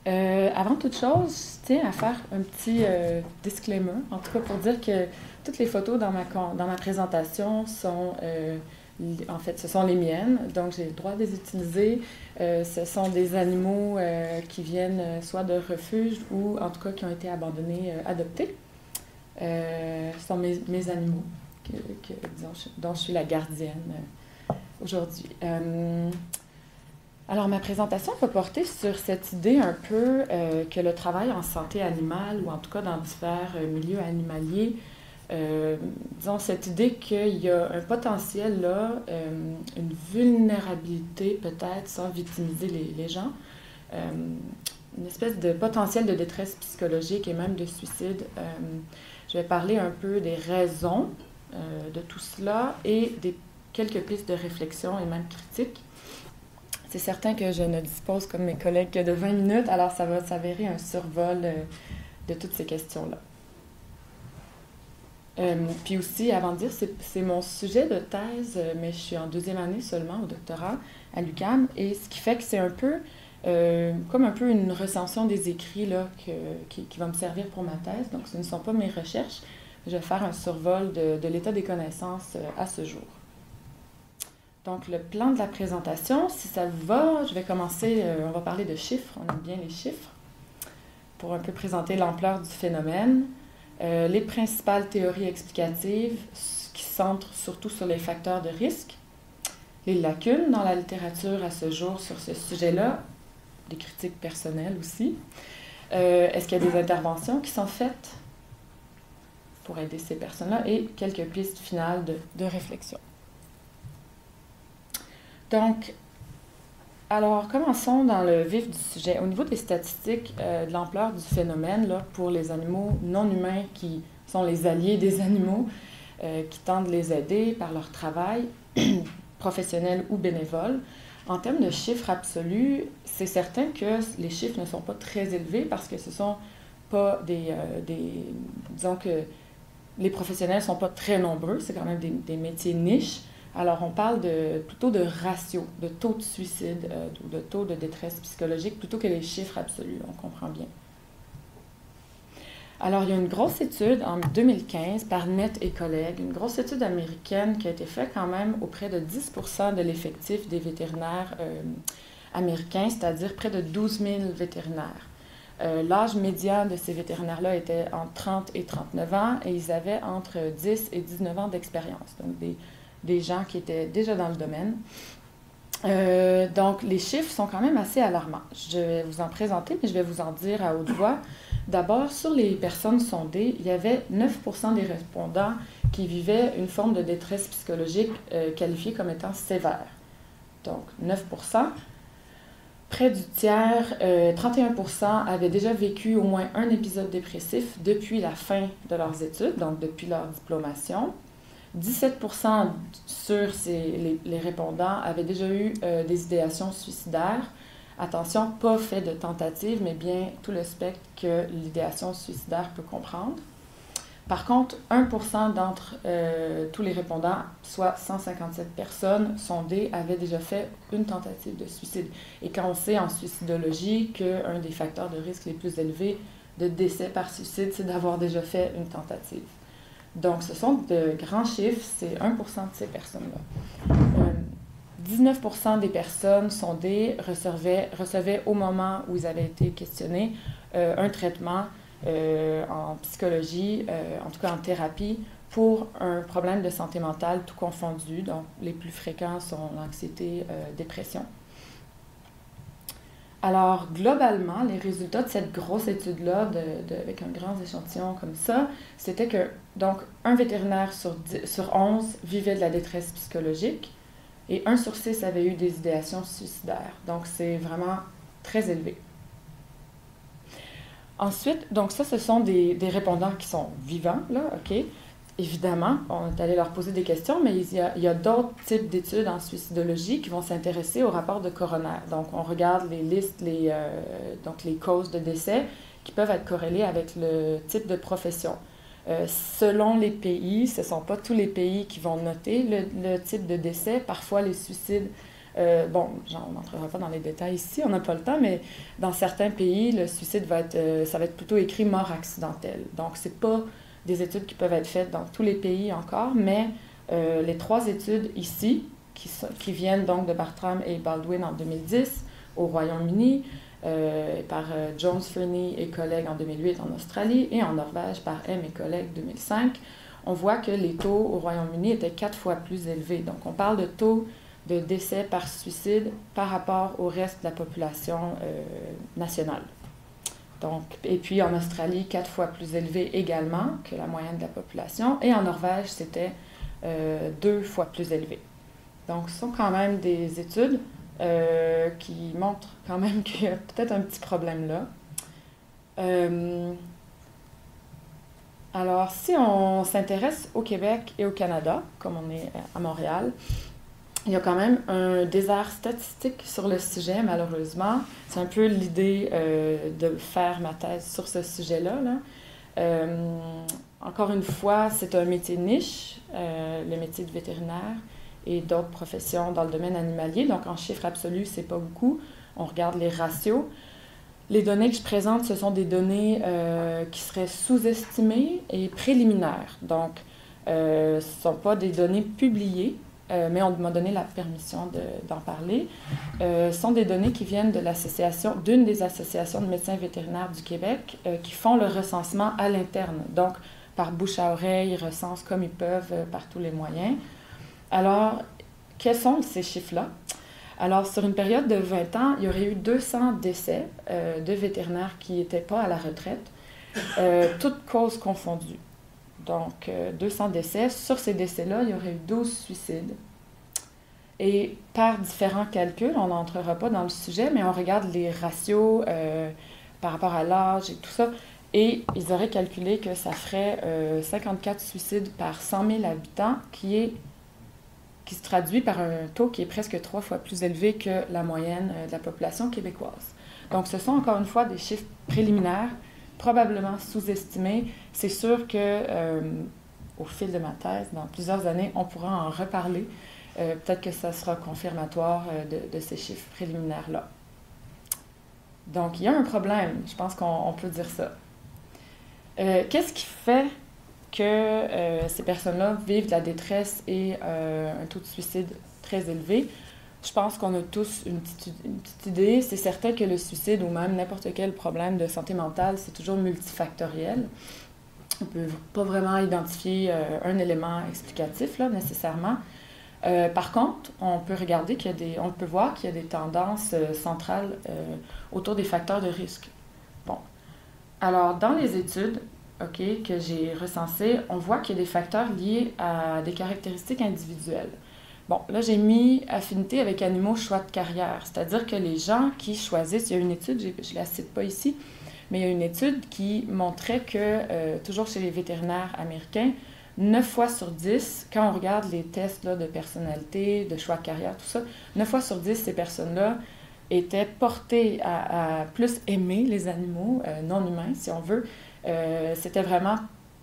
Avant toute chose, je tiens à faire un petit disclaimer, en tout cas pour dire que toutes les photos dans ma présentation sont, en fait, ce sont les miennes, donc j'ai le droit de les utiliser. Ce sont des animaux qui viennent soit de refuges ou en tout cas qui ont été abandonnés, adoptés. Ce sont mes animaux disons, dont je suis la gardienne aujourd'hui. Alors, ma présentation va porter sur cette idée un peu que le travail en santé animale, ou en tout cas dans divers milieux animaliers, disons cette idée qu'il y a un potentiel là, une vulnérabilité peut-être, sans victimiser les gens, une espèce de potentiel de détresse psychologique et même de suicide. Je vais parler un peu des raisons de tout cela et des quelques pistes de réflexion et même critiques. C'est certain que je ne dispose, comme mes collègues, que de 20 minutes, alors ça va s'avérer un survol de toutes ces questions-là. Puis aussi, avant de dire, c'est mon sujet de thèse, mais je suis en deuxième année seulement au doctorat à l'UQAM, et ce qui fait que c'est un peu comme un peu une recension des écrits là, qui va me servir pour ma thèse. Donc, ce ne sont pas mes recherches. Je vais faire un survol de l'état des connaissances à ce jour. Donc, le plan de la présentation, si ça vous va, je vais commencer, on va parler de chiffres, on aime bien les chiffres, pour un peu présenter l'ampleur du phénomène, les principales théories explicatives qui se centrent surtout sur les facteurs de risque, les lacunes dans la littérature à ce jour sur ce sujet-là, des critiques personnelles aussi. Est-ce qu'il y a des interventions qui sont faites pour aider ces personnes-là et quelques pistes finales de réflexion. Donc, alors, commençons dans le vif du sujet. Au niveau des statistiques de l'ampleur du phénomène, là, pour les animaux non humains qui sont les alliés des animaux, qui tentent de les aider par leur travail, professionnel ou bénévole, en termes de chiffres absolus, c'est certain que les chiffres ne sont pas très élevés parce que ce ne sont pas disons que les professionnels ne sont pas très nombreux, c'est quand même des métiers niches. Alors, on parle plutôt de ratio, de taux de suicide ou de taux de détresse psychologique, plutôt que les chiffres absolus, on comprend bien. Alors, il y a une grosse étude en 2015 par Net et collègues, une grosse étude américaine qui a été faite quand même auprès de 10% de l'effectif des vétérinaires américains, c'est-à-dire près de 12 000 vétérinaires. L'âge médian de ces vétérinaires-là était entre 30 et 39 ans et ils avaient entre 10 et 19 ans d'expérience, donc des gens qui étaient déjà dans le domaine. Donc, les chiffres sont quand même assez alarmants. Je vais vous en présenter, mais je vais vous en dire à haute voix. D'abord, sur les personnes sondées, il y avait 9% des répondants qui vivaient une forme de détresse psychologique qualifiée comme étant sévère. Donc, 9%. Près du tiers, 31% avaient déjà vécu au moins un épisode dépressif depuis la fin de leurs études, donc depuis leur diplomation. 17% sur les répondants avaient déjà eu des idéations suicidaires. Attention, pas fait de tentative, mais bien tout le spectre que l'idéation suicidaire peut comprendre. Par contre, 1% d'entre tous les répondants, soit 157 personnes sondées, avaient déjà fait une tentative de suicide. Et quand on sait en suicidologie qu'un des facteurs de risque les plus élevés de décès par suicide, c'est d'avoir déjà fait une tentative. Donc, ce sont de grands chiffres, c'est 1% de ces personnes-là. 19% des personnes sondées recevaient au moment où ils avaient été questionnés un traitement en psychologie, en tout cas en thérapie, pour un problème de santé mentale tout confondu. Donc, les plus fréquents sont l'anxiété, dépression. Alors, globalement, les résultats de cette grosse étude-là, avec un grand échantillon comme ça, c'était que, donc, un vétérinaire sur 11 vivait de la détresse psychologique et 1 sur 6 avait eu des idéations suicidaires. Donc, c'est vraiment très élevé. Ensuite, donc ça, ce sont des répondants qui sont vivants, là, OK? Évidemment, on est allé leur poser des questions, mais il y a d'autres types d'études en suicidologie qui vont s'intéresser au rapport de coroner. Donc, on regarde les listes, donc les causes de décès qui peuvent être corrélées avec le type de profession. Selon les pays, ce ne sont pas tous les pays qui vont noter le type de décès. Parfois, les suicides Bon, on n'entrera pas dans les détails ici, on n'a pas le temps, mais dans certains pays, le suicide ça va être plutôt écrit mort accidentelle. Donc, c'est pas des études qui peuvent être faites dans tous les pays encore, mais les 3 études ici, qui viennent donc de Bartram et Baldwin en 2010 au Royaume-Uni, par Jones, Fernie et collègues en 2008 en Australie, et en Norvège par M et collègues en 2005, on voit que les taux au Royaume-Uni étaient 4 fois plus élevés. Donc, on parle de taux de décès par suicide par rapport au reste de la population nationale. Donc, et puis en Australie, 4 fois plus élevé également que la moyenne de la population. Et en Norvège, c'était 2 fois plus élevé. Donc, ce sont quand même des études qui montrent quand même qu'il y a peut-être un petit problème là. Alors, si on s'intéresse au Québec et au Canada, comme on est à Montréal, il y a quand même un désert statistique sur le sujet, malheureusement. C'est un peu l'idée de faire ma thèse sur ce sujet-là. Encore une fois, c'est un métier niche, le métier de vétérinaire et d'autres professions dans le domaine animalier. Donc, en chiffres absolus, c'est pas beaucoup. On regarde les ratios. Les données que je présente, ce sont des données qui seraient sous-estimées et préliminaires. Donc, ce ne sont pas des données publiées, mais on m'a donné la permission d'en parler. Ce sont des données qui viennent de d'une des associations de médecins vétérinaires du Québec qui font le recensement à l'interne. Donc, par bouche à oreille, ils recensent comme ils peuvent par tous les moyens. Alors, quels sont ces chiffres-là? Alors, sur une période de 20 ans, il y aurait eu 200 décès de vétérinaires qui n'étaient pas à la retraite, toutes causes confondues. Donc, 200 décès. Sur ces décès-là, il y aurait eu 12 suicides. Et par différents calculs, on n'entrera pas dans le sujet, mais on regarde les ratios par rapport à l'âge et tout ça. Et ils auraient calculé que ça ferait 54 suicides par 100 000 habitants, qui se traduit par un taux qui est presque 3 fois plus élevé que la moyenne de la population québécoise. Donc, ce sont encore une fois des chiffres préliminaires, probablement sous-estimés. C'est sûr que au fil de ma thèse, dans plusieurs années, on pourra en reparler. Peut-être que ça sera confirmatoire de ces chiffres préliminaires-là. Donc, il y a un problème, je pense qu'on peut dire ça. Qu'est-ce qui fait que ces personnes-là vivent de la détresse et un taux de suicide très élevé? Je pense qu'on a tous une petite idée. C'est certain que le suicide ou même n'importe quel problème de santé mentale, c'est toujours multifactoriel. On ne peut pas vraiment identifier un élément explicatif, là, nécessairement. Par contre, on peut voir qu'il y a des tendances centrales autour des facteurs de risque. Bon. Alors, dans les études que j'ai recensées, on voit qu'il y a des facteurs liés à des caractéristiques individuelles. Bon, là, j'ai mis affinité avec animaux choix de carrière, c'est-à-dire que les gens qui choisissent, il y a une étude, je ne la cite pas ici, mais il y a une étude qui montrait que, toujours chez les vétérinaires américains, 9 fois sur 10, quand on regarde les tests là, de personnalité, de choix de carrière, tout ça, 9 fois sur 10, ces personnes-là étaient portées à plus aimer les animaux non humains, si on veut. C'était vraiment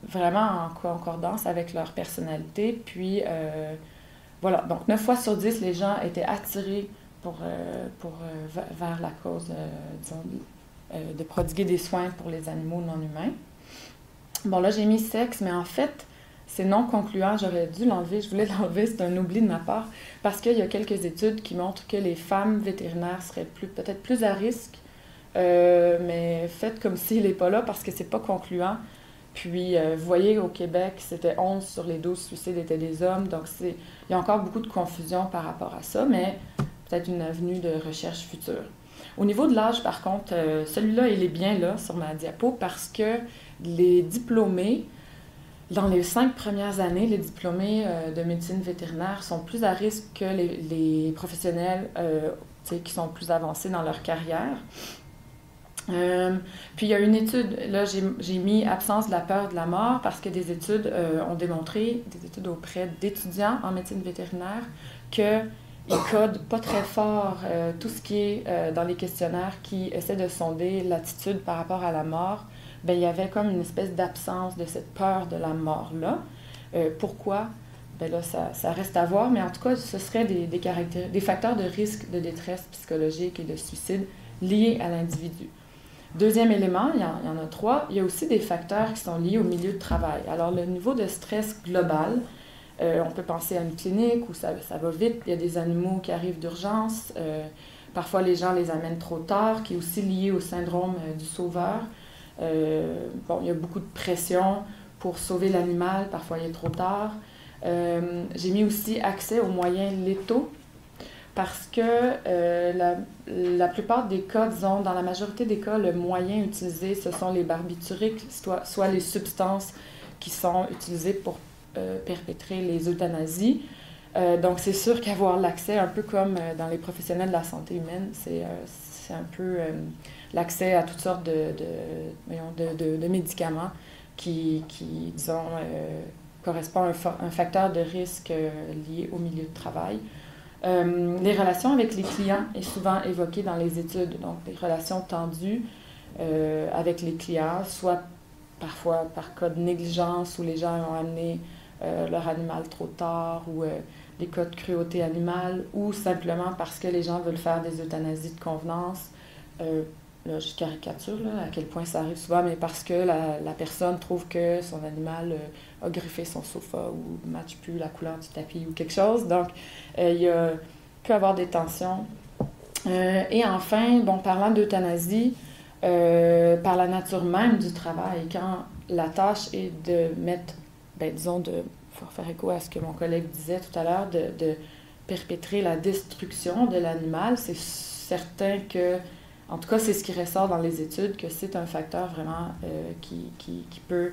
en concordance avec leur personnalité. Puis, voilà, donc 9 fois sur 10, les gens étaient attirés vers la cause, disons, de prodiguer des soins pour les animaux non humains. Bon, là, j'ai mis sexe, mais en fait, c'est non concluant. J'aurais dû l'enlever. Je voulais l'enlever. C'est un oubli de ma part. Parce qu'il y a quelques études qui montrent que les femmes vétérinaires seraient peut-être plus à risque, mais faites comme s'il n'est pas là parce que c'est pas concluant. Puis, vous voyez, au Québec, c'était 11 sur les 12 suicides étaient des hommes. Donc, il y a encore beaucoup de confusion par rapport à ça, mais peut-être une avenue de recherche future. Au niveau de l'âge, par contre, celui-là, il est bien là sur ma diapo parce que les diplômés, dans les 5 premières années, les diplômés de médecine vétérinaire sont plus à risque que les professionnels qui sont plus avancés dans leur carrière. Puis il y a une étude, là j'ai mis absence de la peur de la mort parce que des études ont démontré, des études auprès d'étudiants en médecine vétérinaire, qu'ils codent pas très fort tout ce qui est dans les questionnaires qui essaient de sonder l'attitude par rapport à la mort. Bien, il y avait comme une espèce d'absence de cette peur de la mort-là. Pourquoi? ben là, ça reste à voir, mais en tout cas, ce seraient des facteurs de risque de détresse psychologique et de suicide liés à l'individu. Deuxième élément, il y en a 3, il y a aussi des facteurs qui sont liés au milieu de travail. Alors, le niveau de stress global, on peut penser à une clinique où ça va vite, il y a des animaux qui arrivent d'urgence, parfois les gens les amènent trop tard, qui est aussi lié au syndrome du sauveur. Il y a beaucoup de pression pour sauver l'animal, parfois il est trop tard. J'ai mis aussi accès aux moyens létaux parce que la plupart des cas, disons, dans la majorité des cas, le moyen utilisé, ce sont les barbituriques, soit les substances qui sont utilisées pour perpétrer les euthanasies. Donc, c'est sûr qu'avoir l'accès, un peu comme dans les professionnels de la santé humaine, c'est un peu l'accès à toutes sortes de médicaments qui disons, correspondent à un facteur de risque lié au milieu de travail. Les relations avec les clients est souvent évoquée dans les études, donc des relations tendues avec les clients, soit parfois par cas de négligence où les gens ont amené leur animal trop tard ou des cas de cruauté animale ou simplement parce que les gens veulent faire des euthanasies de convenance. Là, je caricature à quel point ça arrive souvent, mais parce que la personne trouve que son animal a griffé son sofa ou ne matche plus la couleur du tapis ou quelque chose. Donc, il peut y avoir des tensions. Et enfin, parlant d'euthanasie, par la nature même du travail, quand la tâche est de mettre, disons, pour faire écho à ce que mon collègue disait tout à l'heure, de perpétrer la destruction de l'animal, c'est certain que, en tout cas, c'est ce qui ressort dans les études, que c'est un facteur vraiment qui peut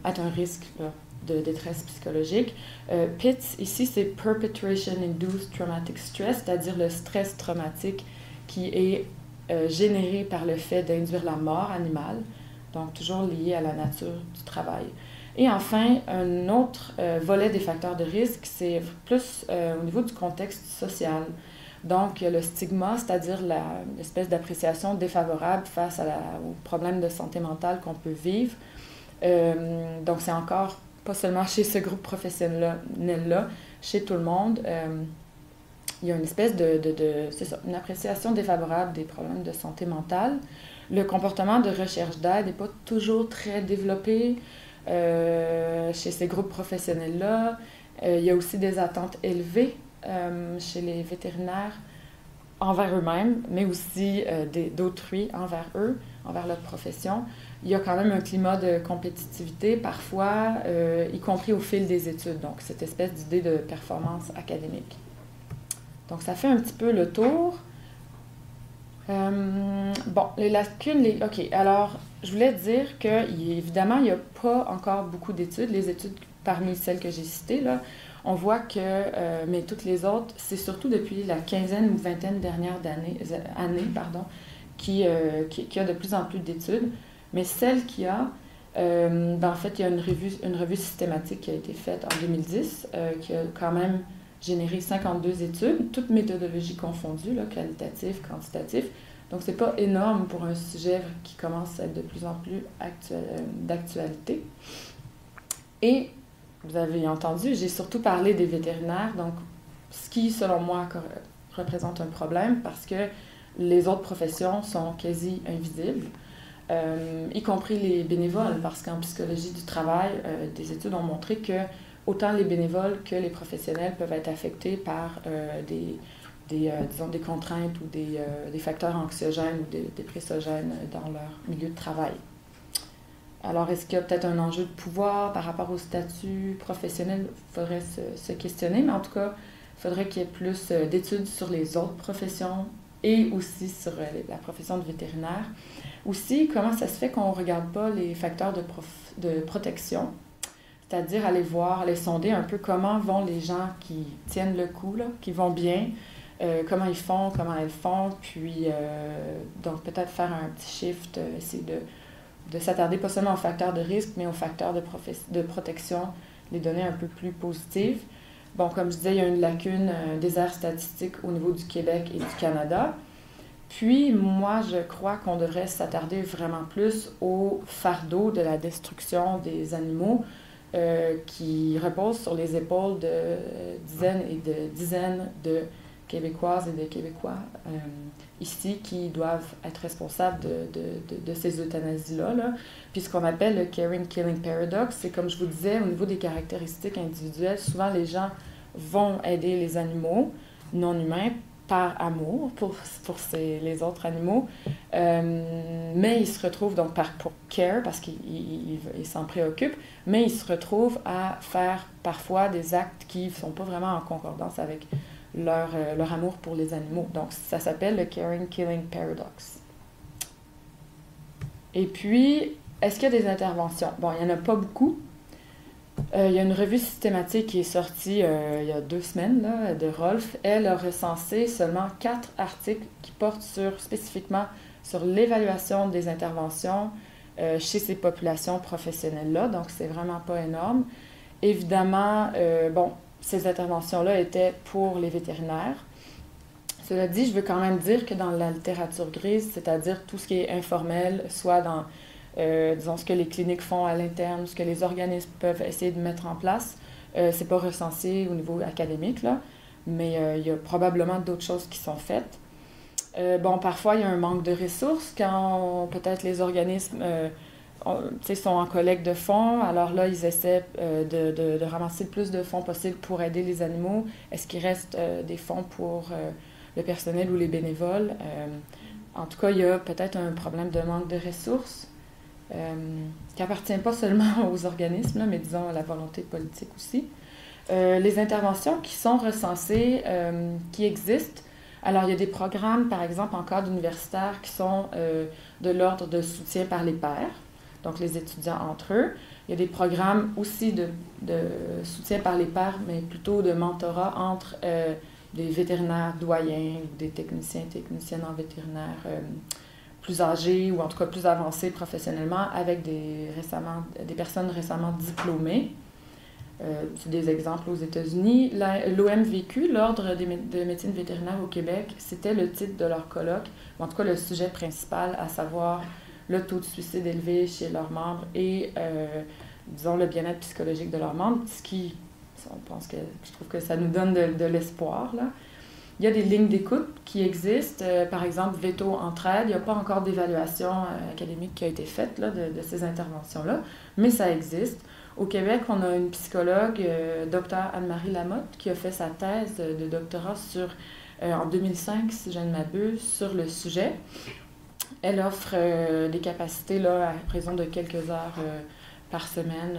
être un risque là, de détresse psychologique. PITS, ici, c'est Perpetration Induced Traumatic Stress, c'est-à-dire le stress traumatique qui est généré par le fait d'induire la mort animale, donc toujours lié à la nature du travail. Et enfin, un autre volet des facteurs de risque, c'est plus au niveau du contexte social. Donc, le stigma, c'est-à-dire l'espèce d'appréciation défavorable face aux problèmes de santé mentale qu'on peut vivre. Donc, c'est encore pas seulement chez ce groupe professionnel-là, chez tout le monde. Il y a une espèce c'est ça, une appréciation défavorable des problèmes de santé mentale. Le comportement de recherche d'aide n'est pas toujours très développé chez ces groupes professionnels-là. Il y a aussi des attentes élevées chez les vétérinaires envers eux-mêmes, mais aussi d'autrui envers eux, envers leur profession. Il y a quand même un climat de compétitivité, parfois, y compris au fil des études. Donc, cette espèce d'idée de performance académique. Donc, ça fait un petit peu le tour. Les lacunes... OK, alors, je voulais dire qu'évidemment, il n'y a pas encore beaucoup d'études. Les études parmi celles que j'ai citées, là, on voit que, mais toutes les autres, c'est surtout depuis la quinzaine ou vingtaine dernières années, qu'il y a de plus en plus d'études. Mais celle qu'il y a, en fait, il y a une revue systématique qui a été faite en 2010, qui a quand même généré 52 études, toutes méthodologies confondues, là, qualitatives, quantitatives. Donc, c'est pas énorme pour un sujet qui commence à être de plus en plus d'actualité. Et, vous avez entendu, j'ai surtout parlé des vétérinaires, donc ce qui, selon moi, représente un problème parce que les autres professions sont quasi invisibles, y compris les bénévoles, parce qu'en psychologie du travail, des études ont montré que autant les bénévoles que les professionnels peuvent être affectés par disons, des contraintes ou des facteurs anxiogènes ou dépressogènes dans leur milieu de travail. Alors, est-ce qu'il y a peut-être un enjeu de pouvoir par rapport au statut professionnel? Il faudrait se questionner, mais en tout cas, il faudrait qu'il y ait plus d'études sur les autres professions et aussi sur la profession de vétérinaire. Aussi, comment ça se fait qu'on ne regarde pas les facteurs de protection, c'est-à-dire aller voir, aller sonder un peu comment vont les gens qui tiennent le coup, là, qui vont bien, comment ils font, comment elles font, puis donc peut-être faire un petit shift, essayer de s'attarder pas seulement aux facteurs de risque, mais aux facteurs de protection, les données un peu plus positives. Bon, comme je disais, il y a une lacune, un désert statistique au niveau du Québec et du Canada. Puis, moi, je crois qu'on devrait s'attarder vraiment plus au fardeau de la destruction des animaux, qui repose sur les épaules de dizaines de Québécoises et de Québécois ici qui doivent être responsables de ces euthanasies-là. Là. Puis ce qu'on appelle le Caring Killing Paradox, c'est comme je vous disais, au niveau des caractéristiques individuelles, souvent les gens vont aider les animaux non humains par amour pour les autres animaux, mais ils se retrouvent donc pour care, parce qu'ils s'en préoccupent, mais ils se retrouvent à faire parfois des actes qui ne sont pas vraiment en concordance avec leur amour pour les animaux. Donc, ça s'appelle le Caring Killing Paradox. Et puis, est-ce qu'il y a des interventions? Bon, il n'y en a pas beaucoup. Il y a une revue systématique qui est sortie il y a 2 semaines, là, de Rolf. Elle a recensé seulement 4 articles qui portent spécifiquement sur l'évaluation des interventions chez ces populations professionnelles-là. Donc, c'est vraiment pas énorme. Évidemment, ces interventions-là étaient pour les vétérinaires. Cela dit, je veux quand même dire que dans la littérature grise, c'est-à-dire tout ce qui est informel, soit dans, disons, ce que les cliniques font à l'interne, ce que les organismes peuvent essayer de mettre en place, c'est pas recensé au niveau académique, là, mais il y a probablement d'autres choses qui sont faites. Parfois, il y a un manque de ressources quand peut-être les organismes sont en collecte de fonds, alors là, ils essaient de ramasser le plus de fonds possible pour aider les animaux. Est-ce qu'il reste des fonds pour le personnel ou les bénévoles? En tout cas, il y a peut-être un problème de manque de ressources qui appartient pas seulement aux organismes, là, mais disons à la volonté politique aussi. Les interventions qui sont recensées, qui existent, alors il y a des programmes, par exemple, en cadre universitaire qui sont de l'ordre de soutien par les pairs, donc les étudiants entre eux. Il y a des programmes aussi de soutien par les pairs, mais plutôt de mentorat entre des vétérinaires doyens, des techniciennes en vétérinaire plus âgés ou en tout cas plus avancés professionnellement avec des personnes récemment diplômées. C'est des exemples aux États-Unis. L'OMVQ, l'Ordre de médecine vétérinaire au Québec, c'était le titre de leur colloque, en tout cas le sujet principal, à savoir le taux de suicide élevé chez leurs membres et, disons, le bien-être psychologique de leurs membres, je trouve que ça nous donne de l'espoir, là. Il y a des lignes d'écoute qui existent. Par exemple, Veto Entraide, il n'y a pas encore d'évaluation académique qui a été faite là, de ces interventions-là, mais ça existe. Au Québec, on a une psychologue, Dr. Anne-Marie Lamotte, qui a fait sa thèse de doctorat en 2005, si je ne m'abuse, sur le sujet. Elle offre des capacités là, à raison de quelques heures par semaine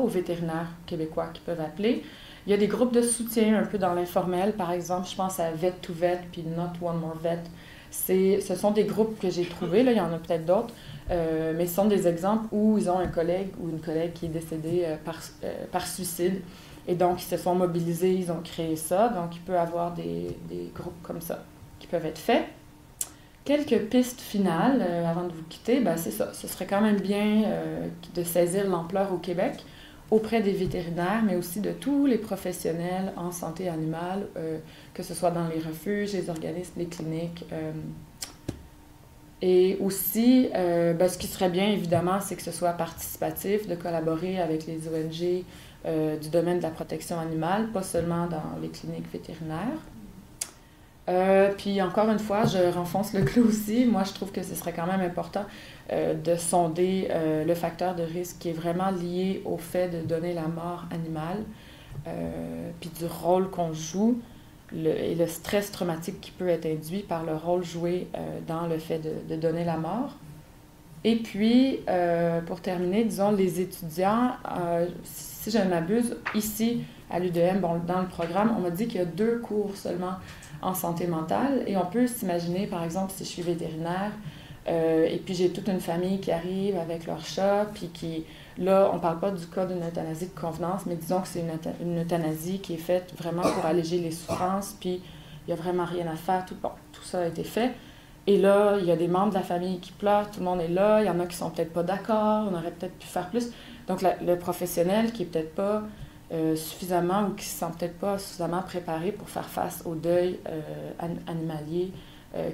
aux vétérinaires québécois qui peuvent appeler. Il y a des groupes de soutien un peu dans l'informel. Par exemple, je pense à Vet2Vet puis Not One More Vet. Ce sont des groupes que j'ai trouvés, là, il y en a peut-être d'autres, mais ce sont des exemples où ils ont un collègue ou une collègue qui est décédé par suicide. Et donc, ils se sont mobilisés, ils ont créé ça. Donc, il peut y avoir des groupes comme ça qui peuvent être faits. Quelques pistes finales avant de vous quitter, c'est ça. Ce serait quand même bien de saisir l'ampleur au Québec auprès des vétérinaires, mais aussi de tous les professionnels en santé animale, que ce soit dans les refuges, les organismes, les cliniques. Et aussi, ce qui serait bien, évidemment, c'est que ce soit participatif, de collaborer avec les ONG du domaine de la protection animale, pas seulement dans les cliniques vétérinaires. Puis encore une fois, je renfonce le clou aussi. Moi, je trouve que ce serait quand même important de sonder le facteur de risque qui est vraiment lié au fait de donner la mort animale, puis du rôle qu'on joue et le stress traumatique qui peut être induit par le rôle joué dans le fait de donner la mort. Et puis, pour terminer, disons, les étudiants, si je ne m'abuse, ici à l'UDM, dans le programme, on m'a dit qu'il y a 2 cours seulement en santé mentale. Et on peut s'imaginer, par exemple, si je suis vétérinaire, et puis j'ai toute une famille qui arrive avec leur chat, puis qui, là, on ne parle pas du cas d'une euthanasie de convenance, mais disons que c'est une euthanasie qui est faite vraiment pour alléger les souffrances, puis il n'y a vraiment rien à faire, tout ça a été fait. Et là, il y a des membres de la famille qui pleurent, tout le monde est là, il y en a qui sont peut-être pas d'accord, on aurait peut-être pu faire plus. Donc, le professionnel qui est peut-être pas suffisamment ou qui se sent peut-être pas suffisamment préparé pour faire face au deuil animalier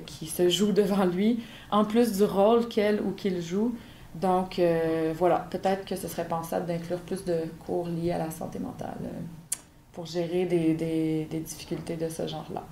qui se joue devant lui, en plus du rôle qu'elle ou qu'il joue, Donc, voilà, peut-être que ce serait pensable d'inclure plus de cours liés à la santé mentale pour gérer des difficultés de ce genre-là.